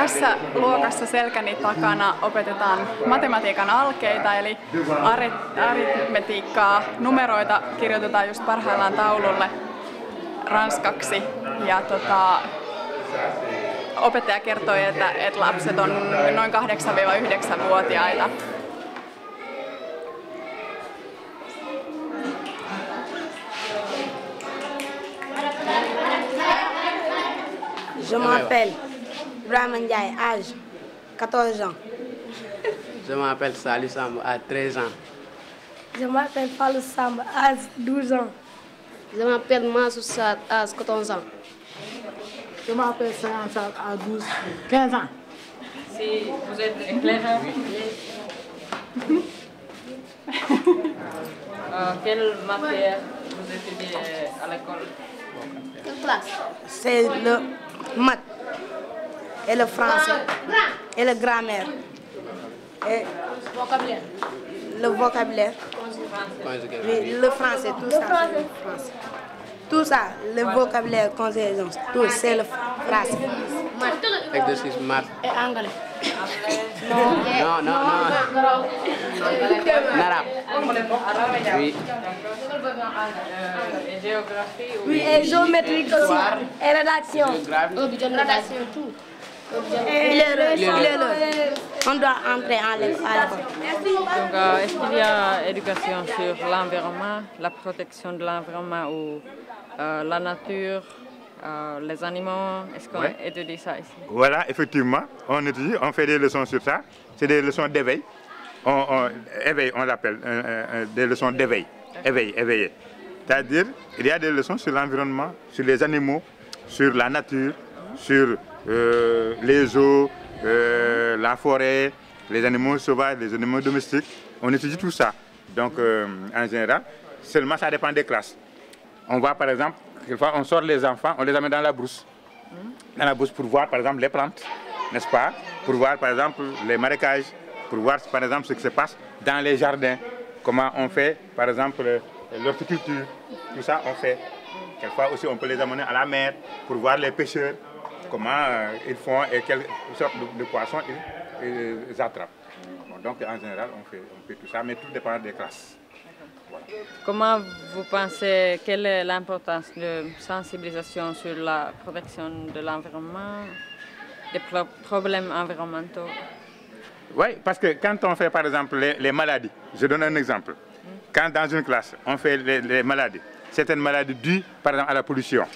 Tässä luokassa selkäni takana opetetaan matematiikan alkeita, eli aritmetiikkaa. Numeroita kirjoitetaan just parhaillaan taululle ranskaksi. Ja opettaja kertoi, että lapset on noin 8-9-vuotiaita. Je m'appelle Ibrahim Ndiaye, âge 14 ans. Je m'appelle Salih Samba, à 13 ans. Je m'appelle Fallou Samba, âge 12 ans. Je m'appelle Mansou Saad, âge 14 ans. Je m'appelle Sayan Saad, à 15 ans. Si vous êtes éclaireur, quelle matière vous étudiez à l'école? Quelle classe? C'est le maths et le français et le grammaire et le vocabulaire. Oui, le français, tout ça. Tout ça, le vocabulaire, conjugaison, tout, c'est le français. Exercice maths. Et anglais. Non. L'arabe. Oui. Et géographie ou Oui, et géométrique aussi. Et rédaction. Rédaction, tout. Il est l'heure. On doit entrer à l'école. Donc, est-ce qu'il y a éducation sur l'environnement, la protection de l'environnement ou la nature, les animaux? Est-ce qu'on étudie ça ici? Voilà, effectivement, on étudie, on fait des leçons sur ça. C'est des leçons d'éveil. On l'appelle des leçons d'éveil. Éveillé. C'est-à-dire, il y a des leçons sur l'environnement, sur les animaux, sur la nature, sur les eaux, la forêt, les animaux sauvages, les animaux domestiques. On étudie tout ça. Donc, en général, seulement ça dépend des classes. On va, par exemple, quelquefois, on sort les enfants, on les amène dans la brousse. Dans la brousse pour voir, par exemple, les plantes, n'est-ce pas? Pour voir, par exemple, les marécages, pour voir, par exemple, ce qui se passe dans les jardins. Comment on fait, par exemple, l'horticulture. Tout ça, on fait. Quelquefois aussi, on peut les amener à la mer pour voir les pêcheurs, comment ils font et quelle sorte de poissons ils attrapent. Bon, donc, en général, on fait tout ça, mais tout dépend des classes. Voilà. Comment vous pensez, quelle est l'importance de sensibilisation sur la protection de l'environnement, des problèmes environnementaux? Oui, parce que quand on fait par exemple les maladies, je donne un exemple. Quand dans une classe, on fait les maladies, certaines maladies dues par exemple à la pollution,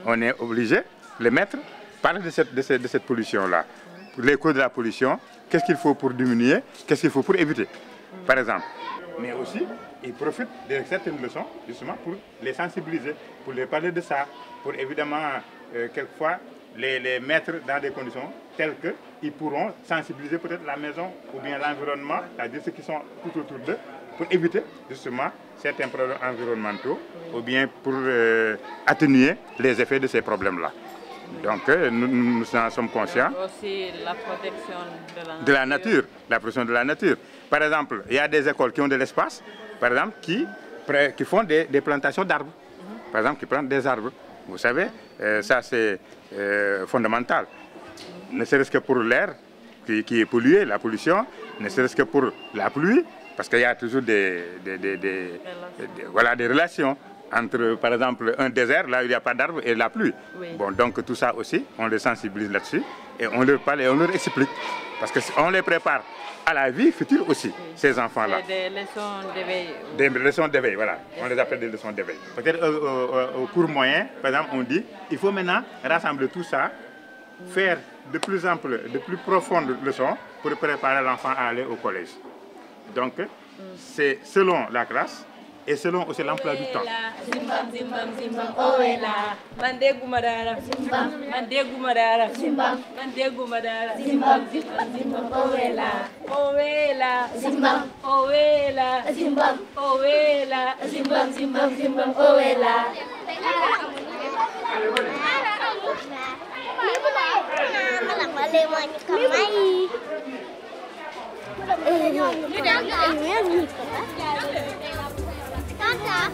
on est obligé de les mettre, parler de cette pollution-là. Pour les causes de la pollution, qu'est-ce qu'il faut pour diminuer, qu'est-ce qu'il faut pour éviter, par exemple. Mais aussi, ils profitent de certaines leçons, justement, pour les sensibiliser, pour les parler de ça, pour évidemment, quelquefois, les mettre dans des conditions telles qu'ils pourront sensibiliser peut-être la maison ou bien l'environnement, c'est-à-dire ceux qui sont tout autour d'eux, pour éviter justement certains problèmes environnementaux ou bien pour atténuer les effets de ces problèmes-là. Donc nous en sommes conscients. Aussi la protection de la nature. La protection de la nature. Par exemple, il y a des écoles qui ont de l'espace, par exemple, qui font des plantations d'arbres. Par exemple, qui plantent des arbres. Vous savez, ça c'est fondamental. Ne serait-ce que pour l'air qui est pollué, la pollution, ne serait-ce que pour la pluie, parce qu'il y a toujours des relations entre, par exemple, un désert, là où il n'y a pas d'arbres, et la pluie. Oui. Bon, donc tout ça aussi, on les sensibilise là-dessus, et on leur parle et on leur explique. Parce qu'on les prépare à la vie future aussi, ces enfants-là. Des leçons d'éveil. Des leçons d'éveil, voilà. On les appelle des leçons d'éveil. Peut-être au cours moyen, par exemple, on dit, il faut maintenant rassembler tout ça, faire de plus amples, de plus profondes leçons pour préparer l'enfant à aller au collège. Donc, c'est selon la classe et selon aussi l'emploi du temps. Tata,